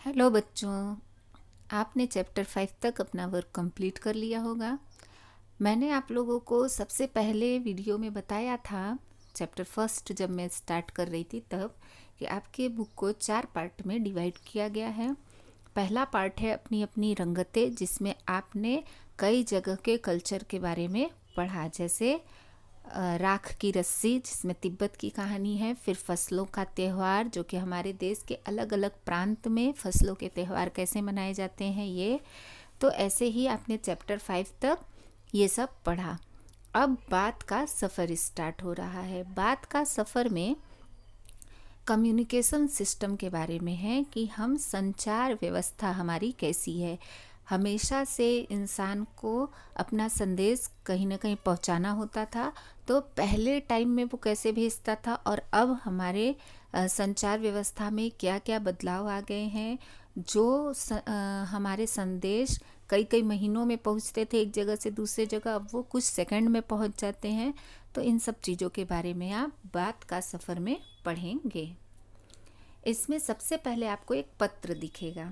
Hello बच्चों, आपने chapter 5 तक अपना वर्क कंप्लीट कर लिया होगा। मैंने आप लोगों को सबसे पहले वीडियो में बताया था, चैप्टर फर्स्ट जब मैं स्टार्ट कर रही थी तब, कि आपके बुक को 4 पार्ट में डिवाइड किया गया है। पहला पार्ट है अपनी अपनी रंगतें, जिसमें आपने कई जगह के कल्चर के बारे में पढ़ा, जैसे राख की रस्सी जिसमें तिब्बत की कहानी है, फिर फसलों का त्यौहार जो कि हमारे देश के अलग अलग प्रांत में फसलों के त्यौहार कैसे मनाए जाते हैं ये। तो ऐसे ही आपने चैप्टर 5 तक ये सब पढ़ा। अब बात का सफ़र स्टार्ट हो रहा है। बात का सफ़र में कम्युनिकेशन सिस्टम के बारे में है कि हम संचार व्यवस्था हमारी कैसी है। हमेशा से इंसान को अपना संदेश कहीं ना कहीं पहुंचाना होता था, तो पहले टाइम में वो कैसे भेजता था और अब हमारे संचार व्यवस्था में क्या क्या बदलाव आ गए हैं। जो हमारे संदेश कई कई महीनों में पहुंचते थे एक जगह से दूसरे जगह, अब वो कुछ सेकंड में पहुंच जाते हैं। तो इन सब चीज़ों के बारे में आप बात का सफ़र में पढ़ेंगे। इसमें सबसे पहले आपको एक पत्र दिखेगा।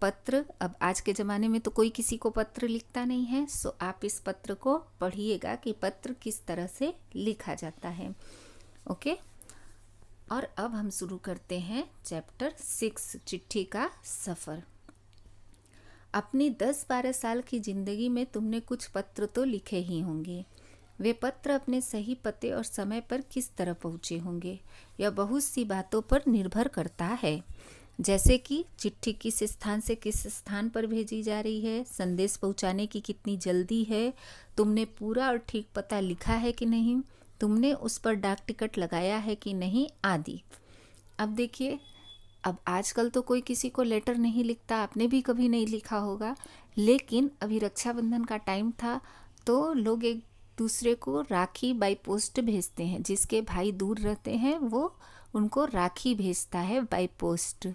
पत्र, अब आज के ज़माने में तो कोई किसी को पत्र लिखता नहीं है, सो आप इस पत्र को पढ़िएगा कि पत्र किस तरह से लिखा जाता है। ओके, और अब हम शुरू करते हैं चैप्टर 6, चिट्ठी का सफ़र। अपनी 10-12 साल की ज़िंदगी में तुमने कुछ पत्र तो लिखे ही होंगे। वे पत्र अपने सही पते और समय पर किस तरह पहुँचे होंगे, यह बहुत सी बातों पर निर्भर करता है, जैसे कि चिट्ठी किस स्थान से किस स्थान पर भेजी जा रही है, संदेश पहुंचाने की कितनी जल्दी है, तुमने पूरा और ठीक पता लिखा है कि नहीं, तुमने उस पर डाक टिकट लगाया है कि नहीं, आदि। अब देखिए, अब आजकल तो कोई किसी को लेटर नहीं लिखता, आपने भी कभी नहीं लिखा होगा, लेकिन अभी रक्षाबंधन का टाइम था तो लोग एक दूसरे को राखी बाई पोस्ट भेजते हैं। जिसके भाई दूर रहते हैं वो उनको राखी भेजता है बाई पोस्ट।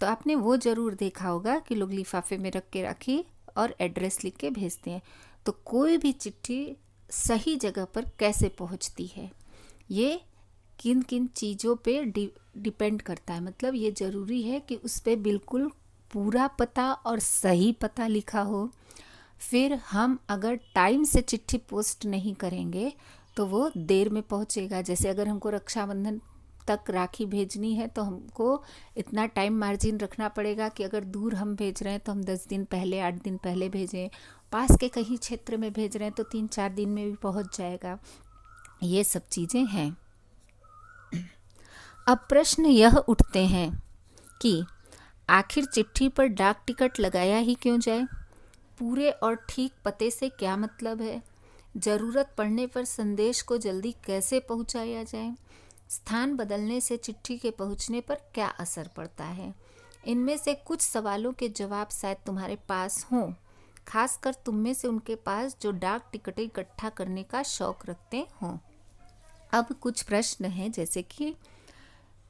तो आपने वो ज़रूर देखा होगा कि लोग लिफाफे में रख के राखी और एड्रेस लिख के भेजते हैं। तो कोई भी चिट्ठी सही जगह पर कैसे पहुंचती है, ये किन किन चीज़ों पे डिपेंड करता है। मतलब ये ज़रूरी है कि उस पर बिल्कुल पूरा पता और सही पता लिखा हो। फिर हम अगर टाइम से चिट्ठी पोस्ट नहीं करेंगे तो वो देर में पहुंचेगा। जैसे अगर हमको रक्षाबंधन तक राखी भेजनी है तो हमको इतना टाइम मार्जिन रखना पड़ेगा कि अगर दूर हम भेज रहे हैं तो हम 10 दिन पहले 8 दिन पहले भेजें, पास के कहीं क्षेत्र में भेज रहे हैं तो 3-4 दिन में भी पहुंच जाएगा। ये सब चीज़ें हैं। अब प्रश्न यह उठते हैं कि आखिर चिट्ठी पर डाक टिकट लगाया ही क्यों जाए, पूरे और ठीक पते से क्या मतलब है, ज़रूरत पड़ने पर संदेश को जल्दी कैसे पहुंचाया जाए, स्थान बदलने से चिट्ठी के पहुंचने पर क्या असर पड़ता है। इनमें से कुछ सवालों के जवाब शायद तुम्हारे पास हों, खासकर तुम में से उनके पास जो डाक टिकटें इकट्ठा करने का शौक रखते हों। अब कुछ प्रश्न हैं, जैसे कि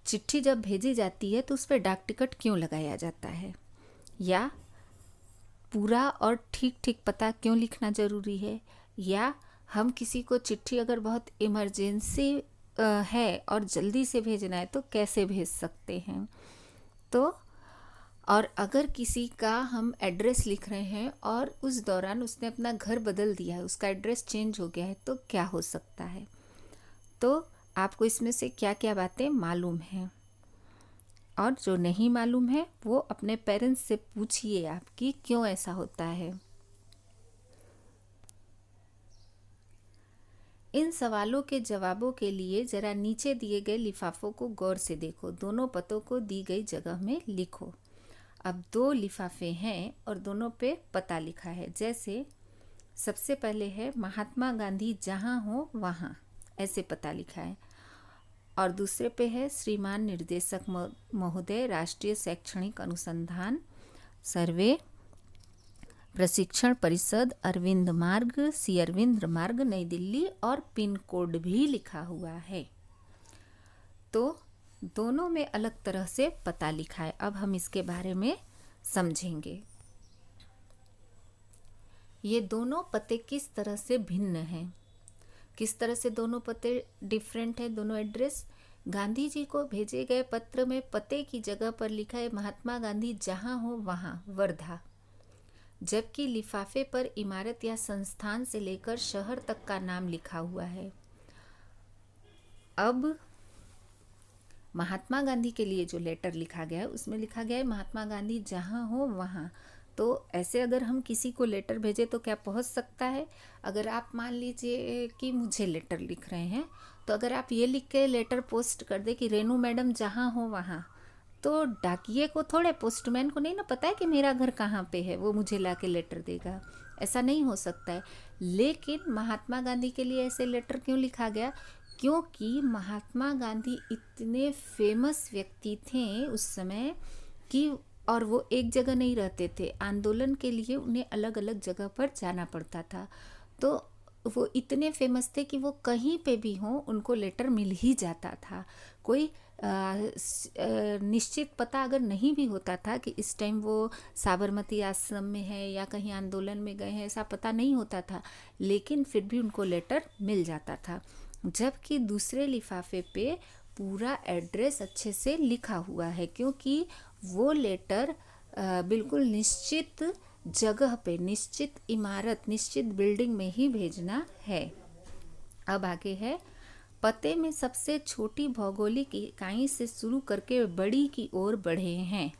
चिट्ठी जब भेजी जाती है तो उस पर डाक टिकट क्यों लगाया जाता है, या पूरा और ठीक ठीक पता क्यों लिखना ज़रूरी है, या हम किसी को चिट्ठी अगर बहुत इमरजेंसी है और जल्दी से भेजना है तो कैसे भेज सकते हैं। तो और अगर किसी का हम एड्रेस लिख रहे हैं और उस दौरान उसने अपना घर बदल दिया है, उसका एड्रेस चेंज हो गया है, तो क्या हो सकता है। तो आपको इसमें से क्या क्या बातें मालूम हैं, और जो नहीं मालूम है वो अपने पेरेंट्स से पूछिए आपकी क्यों ऐसा होता है। इन सवालों के जवाबों के लिए ज़रा नीचे दिए गए लिफाफों को गौर से देखो, दोनों पतों को दी गई जगह में लिखो। अब 2 लिफाफे हैं और दोनों पे पता लिखा है। जैसे सबसे पहले है महात्मा गांधी जहाँ हो वहाँ, ऐसे पता लिखा है, और दूसरे पे है श्रीमान निर्देशक महोदय, राष्ट्रीय शैक्षणिक अनुसंधान सर्वे प्रशिक्षण परिषद, अरविंद मार्ग, सी अरविंद मार्ग, नई दिल्ली, और पिन कोड भी लिखा हुआ है। तो दोनों में अलग तरह से पता लिखा है। अब हम इसके बारे में समझेंगे। ये दोनों पते किस तरह से भिन्न हैं, किस तरह से दोनों पते डिफरेंट है, दोनों एड्रेस। गांधी जी को भेजे गए पत्र में पते की जगह पर लिखा है महात्मा गांधी जहां हो वहां, वर्धा, जबकि लिफाफे पर इमारत या संस्थान से लेकर शहर तक का नाम लिखा हुआ है। अब महात्मा गांधी के लिए जो लेटर लिखा गया है उसमें लिखा गया है महात्मा गांधी जहाँ हो वहाँ। तो ऐसे अगर हम किसी को लेटर भेजें तो क्या पहुँच सकता है? अगर आप मान लीजिए कि मुझे लेटर लिख रहे हैं, तो अगर आप ये लिख के लेटर पोस्ट कर दे कि रेनू मैडम जहाँ हो वहाँ, तो डाकिए को थोड़े, पोस्टमैन को नहीं ना पता है कि मेरा घर कहाँ पे है, वो मुझे ला के लेटर देगा। ऐसा नहीं हो सकता है। लेकिन महात्मा गांधी के लिए ऐसे लेटर क्यों लिखा गया? क्योंकि महात्मा गांधी इतने फेमस व्यक्ति थे उस समय कि, और वो एक जगह नहीं रहते थे, आंदोलन के लिए उन्हें अलग अलग जगह पर जाना पड़ता था। तो वो इतने फेमस थे कि वो कहीं पे भी हों उनको लेटर मिल ही जाता था। कोई निश्चित पता अगर नहीं भी होता था कि इस टाइम वो साबरमती आश्रम में है या कहीं आंदोलन में गए हैं, ऐसा पता नहीं होता था, लेकिन फिर भी उनको लेटर मिल जाता था। जबकि दूसरे लिफाफे पे पूरा एड्रेस अच्छे से लिखा हुआ है, क्योंकि वो लेटर बिल्कुल निश्चित जगह पे, निश्चित इमारत, निश्चित बिल्डिंग में ही भेजना है। अब आगे है, पते में सबसे छोटी भौगोलिक इकाई से शुरू करके बड़ी की ओर बढ़े हैं।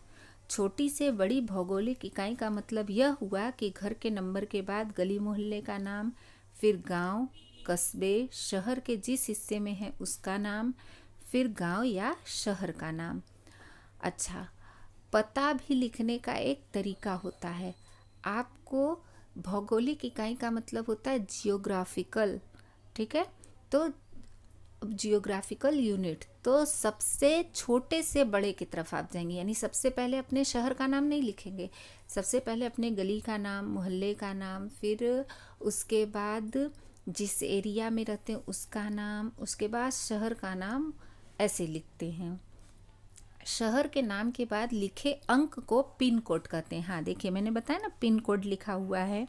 छोटी से बड़ी भौगोलिक इकाई का मतलब यह हुआ कि घर के नंबर के बाद गली मोहल्ले का नाम, फिर गांव, कस्बे, शहर के जिस हिस्से में है उसका नाम, फिर गांव या शहर का नाम। अच्छा, पता भी लिखने का एक तरीका होता है। आपको भौगोलिक इकाई का मतलब होता है जियोग्राफिकल, ठीक है? तो जियोग्राफिकल यूनिट, तो सबसे छोटे से बड़े की तरफ आप जाएंगे, यानी सबसे पहले अपने शहर का नाम नहीं लिखेंगे, सबसे पहले अपने गली का नाम, मोहल्ले का नाम, फिर उसके बाद जिस एरिया में रहते हैं उसका नाम, उसके बाद शहर का नाम, ऐसे लिखते हैं। शहर के नाम के बाद लिखे अंक को पिन कोड कहते हैं। हाँ देखिए, मैंने बताया ना पिन कोड लिखा हुआ है,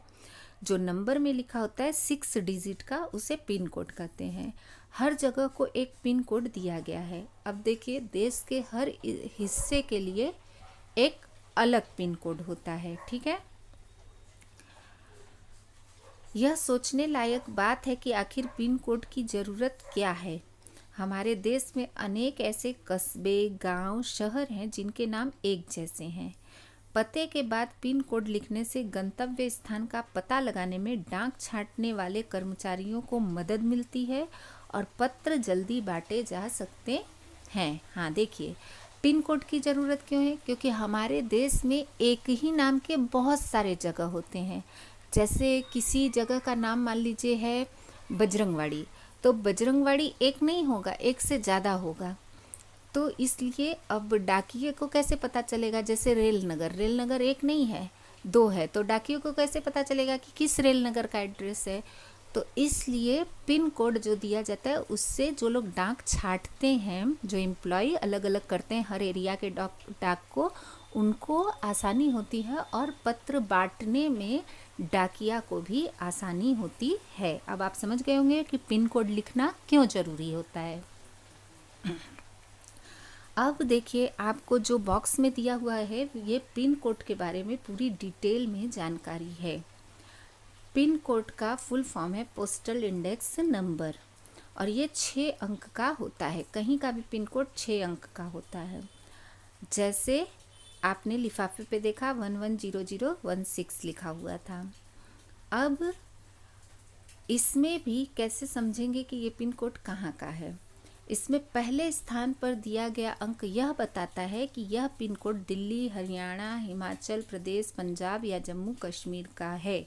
जो नंबर में लिखा होता है 6 डिजिट का, उसे पिन कोड कहते हैं। हर जगह को एक पिन कोड दिया गया है। अब देखिए, देश के हर हिस्से के लिए एक अलग पिन कोड होता है, ठीक है? यह सोचने लायक बात है कि आखिर पिन कोड की ज़रूरत क्या है। हमारे देश में अनेक ऐसे कस्बे, गांव, शहर हैं जिनके नाम एक जैसे हैं। पते के बाद पिन कोड लिखने से गंतव्य स्थान का पता लगाने में डाक छांटने वाले कर्मचारियों को मदद मिलती है और पत्र जल्दी बांटे जा सकते हैं। हाँ देखिए, पिन कोड की ज़रूरत क्यों है? क्योंकि हमारे देश में एक ही नाम के बहुत सारे जगह होते हैं। जैसे किसी जगह का नाम मान लीजिए है बजरंगवाड़ी, तो बजरंगवाड़ी एक नहीं होगा, एक से ज़्यादा होगा। तो इसलिए अब डाकिये को कैसे पता चलेगा? जैसे रेल नगर एक नहीं है, 2 है, तो डाकिये को कैसे पता चलेगा कि किस रेल नगर का एड्रेस है? तो इसलिए पिन कोड जो दिया जाता है उससे जो लोग डाक छांटते हैं, जो एम्प्लॉय अलग अलग करते हैं हर एरिया के डाक को, उनको आसानी होती है और पत्र बांटने में डाकिया को भी आसानी होती है। अब आप समझ गए होंगे कि पिन कोड लिखना क्यों ज़रूरी होता है। अब देखिए, आपको जो बॉक्स में दिया हुआ है ये पिन कोड के बारे में पूरी डिटेल में जानकारी है। पिन कोड का फुल फॉर्म है पोस्टल इंडेक्स नंबर, और ये 6 अंक का होता है। कहीं का भी पिन कोड 6 अंक का होता है। जैसे आपने लिफाफे पे देखा 110016 लिखा हुआ था। अब इसमें भी कैसे समझेंगे कि ये पिन कोड कहाँ का है? इसमें पहले स्थान पर दिया गया अंक यह बताता है कि यह पिन कोड दिल्ली, हरियाणा, हिमाचल प्रदेश, पंजाब या जम्मू कश्मीर का है।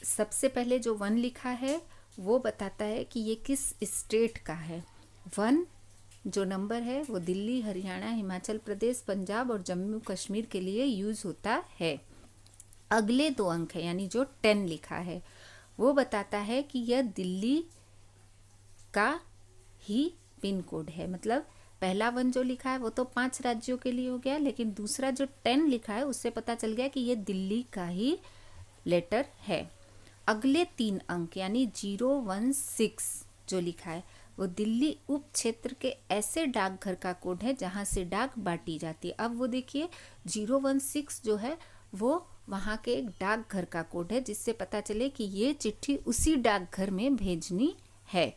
सबसे पहले जो 1 लिखा है वो बताता है कि ये किस स्टेट का है। 1 जो नंबर है वो दिल्ली, हरियाणा, हिमाचल प्रदेश, पंजाब और जम्मू कश्मीर के लिए यूज़ होता है। अगले 2 अंक है, यानी जो 10 लिखा है वो बताता है कि यह दिल्ली का ही पिन कोड है। मतलब पहला 1 जो लिखा है वो तो 5 राज्यों के लिए हो गया, लेकिन दूसरा जो 10 लिखा है उससे पता चल गया कि ये दिल्ली का ही लेटर है। अगले 3 अंक यानी 016 जो लिखा है वो दिल्ली उप क्षेत्र के ऐसे डाकघर का कोड है जहाँ से डाक बांटी जाती है। अब वो देखिए 016 जो है वो वहाँ के एक डाकघर का कोड है, जिससे पता चले कि ये चिट्ठी उसी डाकघर में भेजनी है।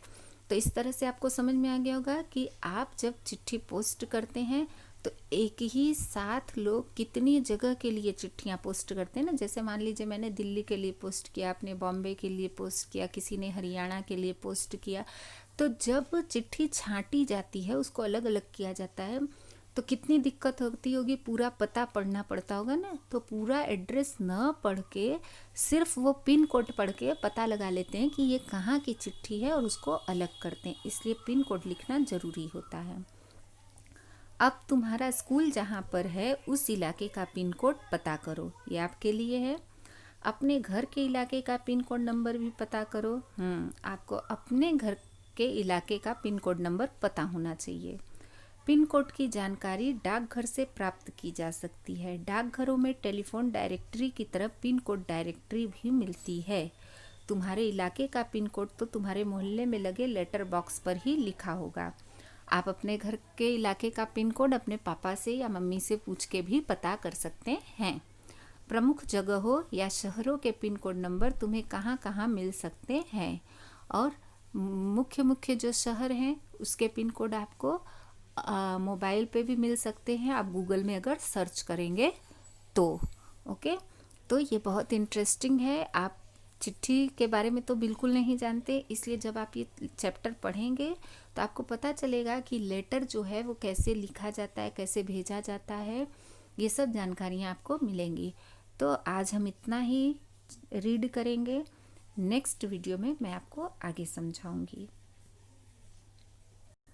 तो इस तरह से आपको समझ में आ गया होगा कि आप जब चिट्ठी पोस्ट करते हैं तो एक ही साथ लोग कितनी जगह के लिए चिट्ठियाँ पोस्ट करते हैं ना। जैसे मान लीजिए मैंने दिल्ली के लिए पोस्ट किया, आपने बॉम्बे के लिए पोस्ट किया, किसी ने हरियाणा के लिए पोस्ट किया। तो जब चिट्ठी छांटी जाती है, उसको अलग अलग किया जाता है, तो कितनी दिक्कत होती होगी, पूरा पता पढ़ना पड़ता होगा ना। तो पूरा एड्रेस न पढ़ के सिर्फ वो पिन कोड पढ़ के पता लगा लेते हैं कि ये कहाँ की चिट्ठी है और उसको अलग करते हैं। इसलिए पिन कोड लिखना ज़रूरी होता है। अब तुम्हारा स्कूल जहाँ पर है उस इलाके का पिन कोड पता करो, ये आपके लिए है। अपने घर के इलाके का पिन कोड नंबर भी पता करो। आपको अपने घर के इलाके का पिन कोड नंबर पता होना चाहिए। पिन कोड की जानकारी डाकघर से प्राप्त की जा सकती है। डाकघरों में टेलीफोन डायरेक्टरी की तरफ पिन कोड डायरेक्टरी भी मिलती है। तुम्हारे इलाके का पिन कोड तो तुम्हारे मोहल्ले में लगे लेटर बॉक्स पर ही लिखा होगा। आप अपने घर के इलाके का पिन कोड अपने पापा से या मम्मी से पूछ के भी पता कर सकते हैं। प्रमुख जगहों या शहरों के पिन कोड नंबर तुम्हें कहाँ कहाँ मिल सकते हैं, और मुख्य मुख्य जो शहर हैं उसके पिन कोड आपको मोबाइल पे भी मिल सकते हैं, आप गूगल में अगर सर्च करेंगे तो। ओके, तो ये बहुत इंटरेस्टिंग है। आप चिट्ठी के बारे में तो बिल्कुल नहीं जानते, इसलिए जब आप ये चैप्टर पढ़ेंगे तो आपको पता चलेगा कि लेटर जो है वो कैसे लिखा जाता है, कैसे भेजा जाता है, ये सब जानकारियाँ आपको मिलेंगी। तो आज हम इतना ही रीड करेंगे, नेक्स्ट वीडियो में मैं आपको आगे समझाऊंगी।